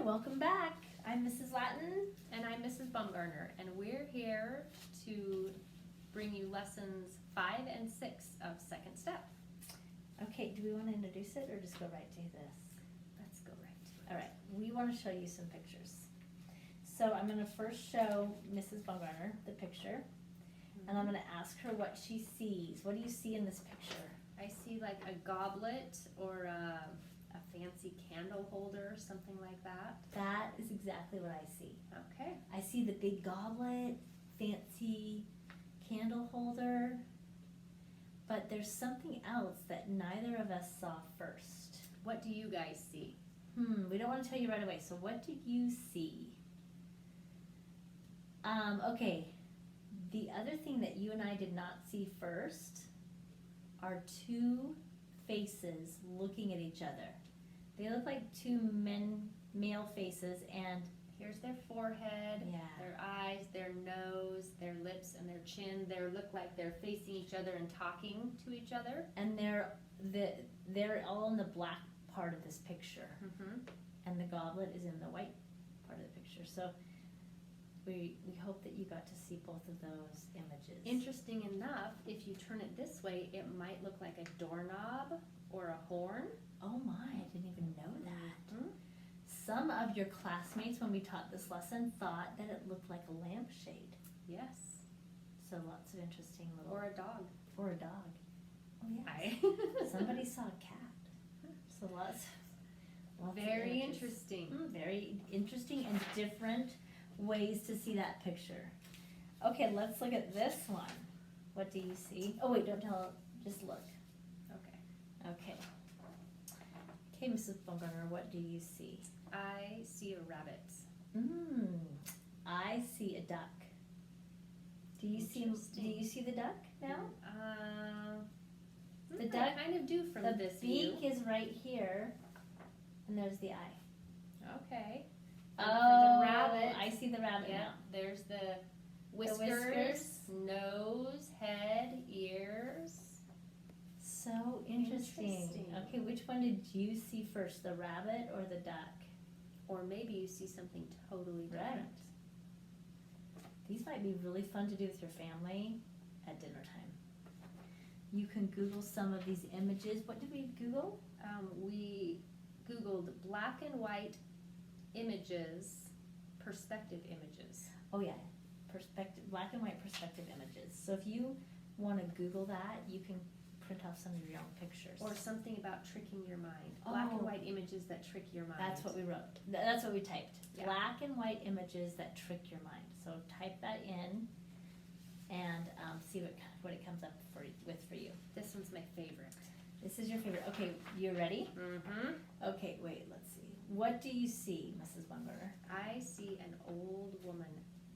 welcome back. I'm Mrs. Latin. And I'm Mrs. Bumgarner, and we're here to bring you lessons 5 and 6 of Second Step. Okay, do we want to introduce it or just go right to this? Let's go right to it. All right, we want to show you some pictures. So I'm going to first show Mrs. Bumgarner the picture, and I'm going to ask her what she sees. What do you see in this picture? I see like a goblet or a fancy candle holder, something like that. That is exactly what I see. Okay. I see the big goblet, fancy candle holder, but there's something else that neither of us saw first. What do you guys see? We don't want to tell you right away, so what do you see? Okay, the other thing that you and I did not see first are two faces looking at each other. They look like two male faces, and Here's their forehead, yeah, their eyes, their nose, their lips, and their chin. They look like they're facing each other and talking to each other. and they're all in the black part of this picture, and the goblet is in the white part of the picture. So we hope that you got to see both of those images. Interesting enough, if you turn it this way, it might look like a doorknob or a horn. Oh my, I didn't even know that. Mhm. Some of your classmates, when we taught this lesson, thought that it looked like a lampshade. Yes. So lots of interesting little. Or a dog. Or a dog. Oh yeah. I Somebody saw a cat. So lots of Very images. interesting. Very interesting and different ways to see that picture. Okay, let's look at this one. What do you see? Oh wait, don't tell, just look. Okay. Okay. Okay, Mrs. Bumgarner, what do you see? I see a rabbit. I see a duck. Do you see the duck now? The I duck- kind of do from The this beak view. is right here, and there's the eye. Okay. Oh, For the rabbit. I see the rabbit Yeah. now. There's the whiskers, nose, head, ears. So interesting. Interesting. Okay, which one did you see first, the rabbit or the duck? Or maybe you see something totally different. Right. These might be really fun to do with your family at dinner time. You can Google some of these images. What did we Google? We Googled black and white images, perspective images. Oh yeah, perspective, black and white perspective images. So if you want to Google that, you can print off some of your own pictures. Or something about tricking your mind. Black and Oh. white images that trick your mind. That's what we wrote. That's what we typed. Yeah. Black and white images that trick your mind. So type that in and see what it comes up with for you. This one's my favorite. This is your favorite. Okay, you ready? Mm-hmm. Okay, wait, let's see. What do you see, Mrs. Bumgarner? I see an old woman.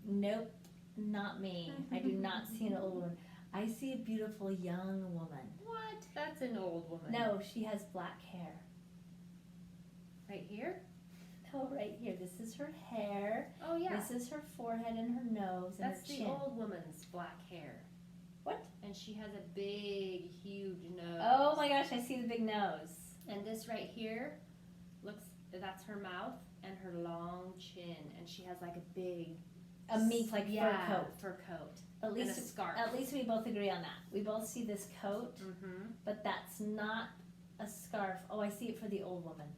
Nope, not me. I do not see an old woman. I see a beautiful young woman. What? That's an old woman. No, she has black hair. Right here? No, right here. This is her hair. Oh yeah. This is her forehead and her nose and That's her the chin. old woman's black hair. What? And she has a big, huge nose. Oh my gosh, I see the big nose. And this right here that's her mouth and her long chin. And she has like a big A mink like fur coat. Fur coat. At And least a scarf. At least we both agree on that. We both see this coat, Mm-hmm. but that's not a scarf. Oh, I see it for the old woman.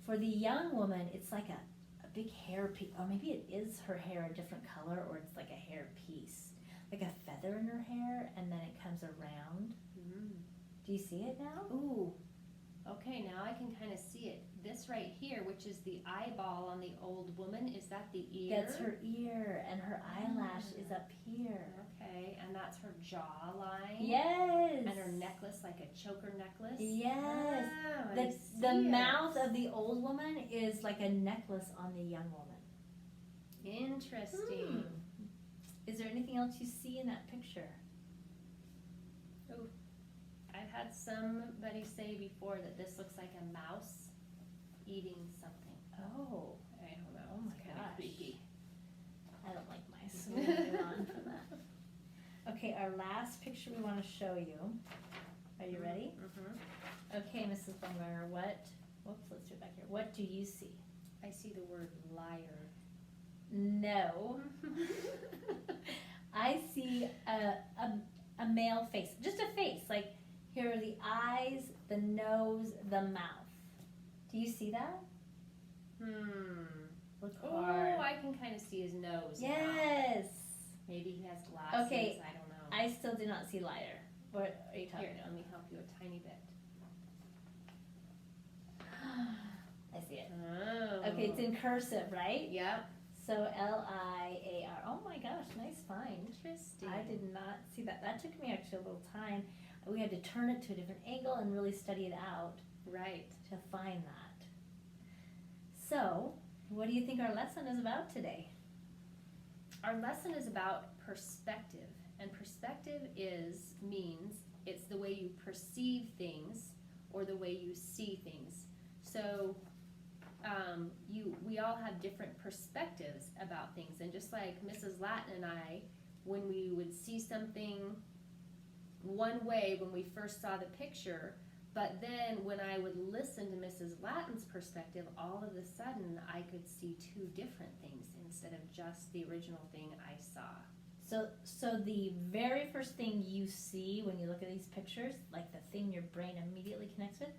For the young woman, it's like a big hair piece, or maybe it is her hair a different color, or it's like a hair piece, like a feather in her hair, and then it comes around. Do you see it now? Ooh. Okay, now I can kind of see it. This right here, which is the eyeball on the old woman, is that the ear? That's her ear, and her eyelash is up here. Okay, and that's her jawline. Yes. And her necklace, like a choker necklace. Yes. Wow, I The see mouth it. of the old woman is like a necklace on the young woman. Interesting. Is there anything else you see in that picture? I've had somebody say before that this looks like a mouse eating something. Oh, I don't know. Oh my It's kinda gosh. creepy. I don't like mice, so we'll move on from that. Okay, our last picture we want to show you. Are you ready? Mm-hmm. Okay, Mrs. Bumgarner, whoops, let's do it back here. What do you see? I see the word liar. No. I see a male face, just a face. Like, here are the eyes, the nose, the mouth. Do you see that? Look hard. Oh, I can kind of see his nose. Yes. Now. Maybe he has glasses. Okay. I don't know. I still do not see liar. What are you talking Here, about? let me help you a tiny bit. I see it. Oh. Okay, it's in cursive, right? Yep. So Liar. Oh my gosh, nice find. Interesting. I did not see that. That took me actually a little time. We had to turn it to a different angle and really study it out Right. to find that. So, what do you think our lesson is about today? Our lesson is about perspective, and perspective means it's the way you perceive things or the way you see things. So we all have different perspectives about things, and just like Mrs. Latin and I, when we would see something one way when we first saw the picture, but then when I would listen to Mrs. Latin's perspective, all of a sudden I could see two different things instead of just the original thing I saw. So the very first thing you see when you look at these pictures, like the thing your brain immediately connects with,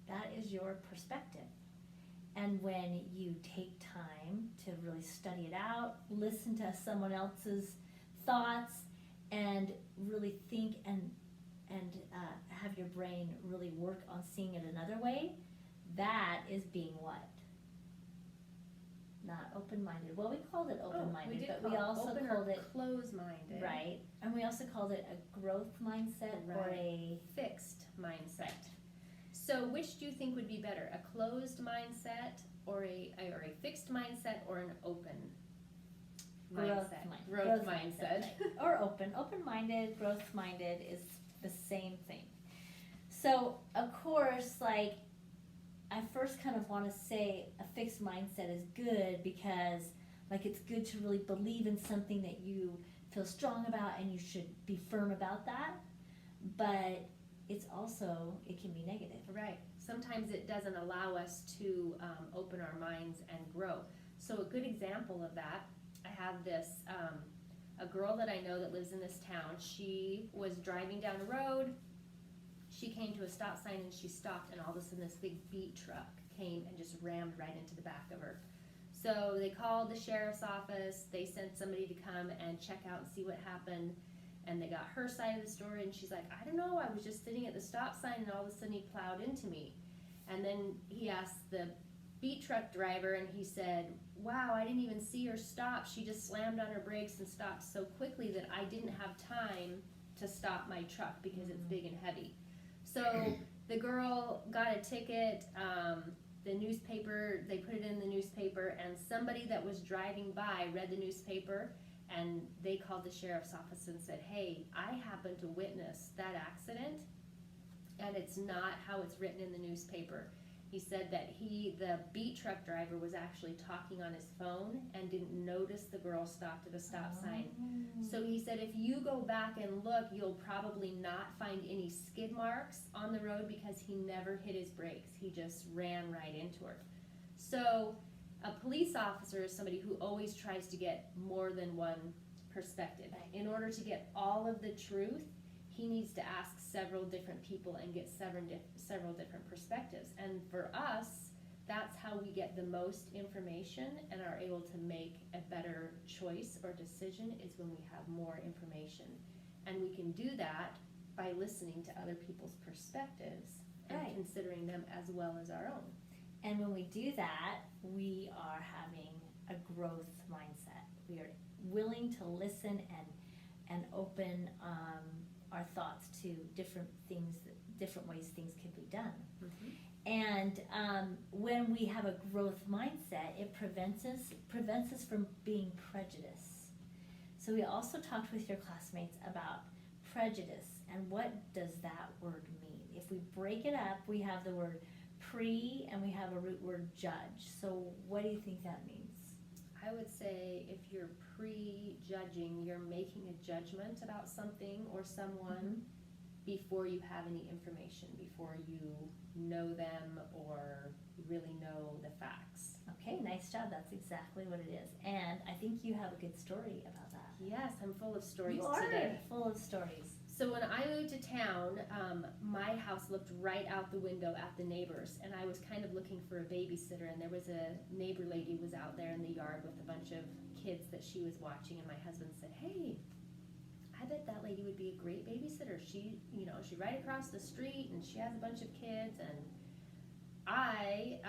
that is your perspective. And when you take time to really study it out, listen to someone else's thoughts, and really think and have your brain really work on seeing it another way, that is being what? Not open-minded. Well, we called it open-minded, but we also called it closed-minded. right, and we also called it a growth mindset or a fixed mindset. So, which do you think would be better, a closed mindset or a fixed mindset or an open mindset? Growth mindset. Or open-minded, growth-minded is the same thing. So, of course, like, I first kind of want to say a fixed mindset is good because, like, it's good to really believe in something that you feel strong about and you should be firm about that. But it's also, it can be negative. Right. Sometimes it doesn't allow us to open our minds and grow. So a good example of that, I have this, a girl that I know that lives in this town. She was driving down a road. She came to a stop sign and she stopped, and all of a sudden this big beat truck came and just rammed right into the back of her. So they called the sheriff's office. They sent somebody to come and check out and see what happened. And they got her side of the story, and she's like, I don't know, I was just sitting at the stop sign and all of a sudden he plowed into me. And then he asked the beat truck driver, and he said, wow, I didn't even see her stop. She just slammed on her brakes and stopped so quickly that I didn't have time to stop my truck because it's big and heavy. So the girl got a ticket, the newspaper, they put it in the newspaper, and somebody that was driving by read the newspaper, and they called the sheriff's office and said, hey, I happened to witness that accident, and it's not how it's written in the newspaper. He said that the beat truck driver was actually talking on his phone and didn't notice the girl stopped at a stop sign. So he said if you go back and look, you'll probably not find any skid marks on the road because he never hit his brakes. He just ran right into her. So a police officer is somebody who always tries to get more than one perspective. In order to get all of the truth, he needs to ask several different people and get several different perspectives. And for us, that's how we get the most information and are able to make a better choice or decision, is when we have more information. And we can do that by listening to other people's perspectives and considering them as well as our own. And when we do that, we are having a growth mindset. We are willing to listen and open our thoughts to different things, different ways things can be done. And when we have a growth mindset, it prevents us from being prejudiced. So we also talked with your classmates about prejudice, and what does that word mean? If we break it up, we have the word pre and we have a root word judge. So what do you think that means? I would say if you're prejudging, you're making a judgment about something or someone before you have any information, before you know them or really know the facts. Okay, nice job. That's exactly what it is. And I think you have a good story about that. Yes, I'm full of stories You are today. full of stories. So when I moved to town, my house looked right out the window at the neighbors, and I was kind of looking for a babysitter, and there was a neighbor lady was out there in the yard with a bunch of kids that she was watching, and my husband said, hey, I bet that lady would be a great babysitter. She's right across the street, and she has a bunch of kids, and I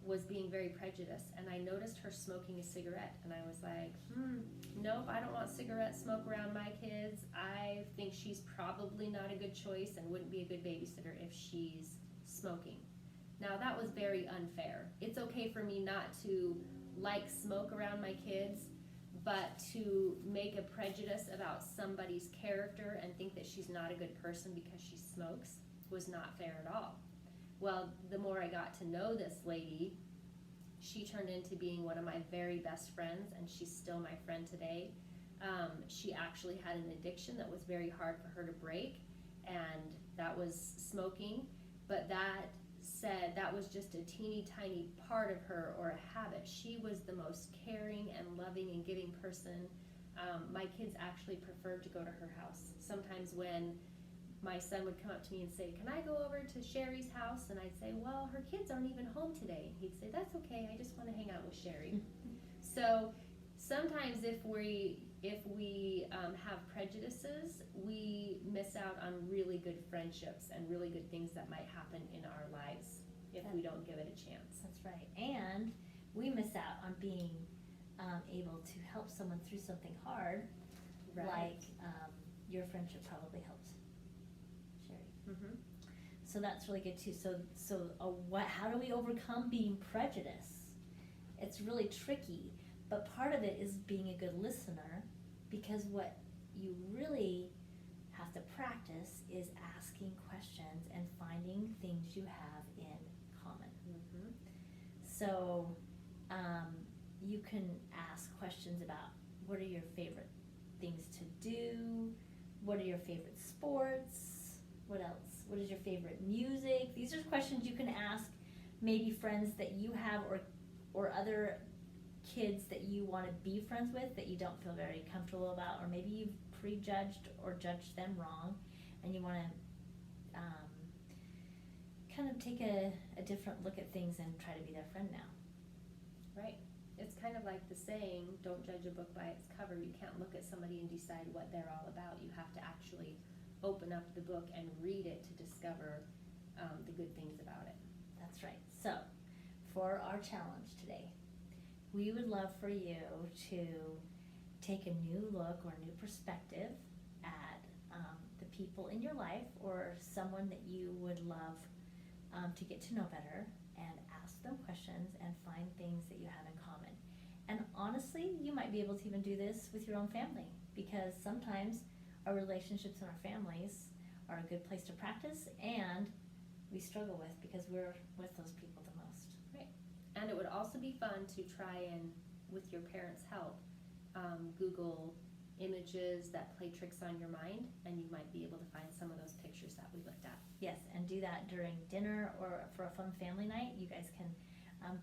was being very prejudiced, and I noticed her smoking a cigarette, and I was like, nope, I don't want cigarette smoke around my kids. I think she's probably not a good choice and wouldn't be a good babysitter if she's smoking. Now, that was very unfair. It's okay for me not to like smoke around my kids, but to make a prejudice about somebody's character and think that she's not a good person because she smokes was not fair at all. Well, the more I got to know this lady, she turned into being one of my very best friends, and she's still my friend today. She actually had an addiction that was very hard for her to break, and that was smoking. But that said, that was just a teeny tiny part of her, or a habit. She was the most caring and loving and giving person. My kids actually preferred to go to her house. Sometimes when my son would come up to me and say, can I go over to Sherry's house? And I'd say, well, her kids aren't even home today. And he'd say, that's okay, I just want to hang out with Sherry. So sometimes if we have prejudices, we miss out on really good friendships and really good things that might happen in our lives if we don't give it a chance. That's right. And we miss out on being able to help someone through something hard, like your friendship probably helped Sherry. Mm-hmm. So that's really good too. How do we overcome being prejudiced? It's really tricky, but part of it is being a good listener, because what you really have to practice is asking questions and finding things you have in common. Mm-hmm. So you can ask questions about, what are your favorite things to do? What are your favorite sports? What else? What is your favorite music? These are questions you can ask maybe friends that you have, or other kids that you want to be friends with that you don't feel very comfortable about, or maybe you've prejudged or judged them wrong, and you want to kind of take a different look at things and try to be their friend now. Right. It's kind of like the saying, don't judge a book by its cover. You can't look at somebody and decide what they're all about. You have to actually open up the book and read it to discover the good things about it. That's right. So, for our challenge today, we would love for you to take a new look or a new perspective at the people in your life, or someone that you would love to get to know better, and ask them questions and find things that you have in common. And honestly, you might be able to even do this with your own family, because sometimes our relationships in our families are a good place to practice, and we struggle with because we're with those people the most. Right. And it would also be fun to try and, with your parents' help, Google images that play tricks on your mind, and you might be able to find some of those pictures that we looked at. Yes, and do that during dinner or for a fun family night. You guys can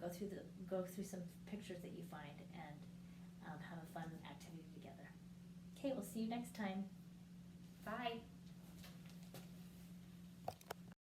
go through some pictures that you find and have a fun activity together. Okay, we'll see you next time. Bye.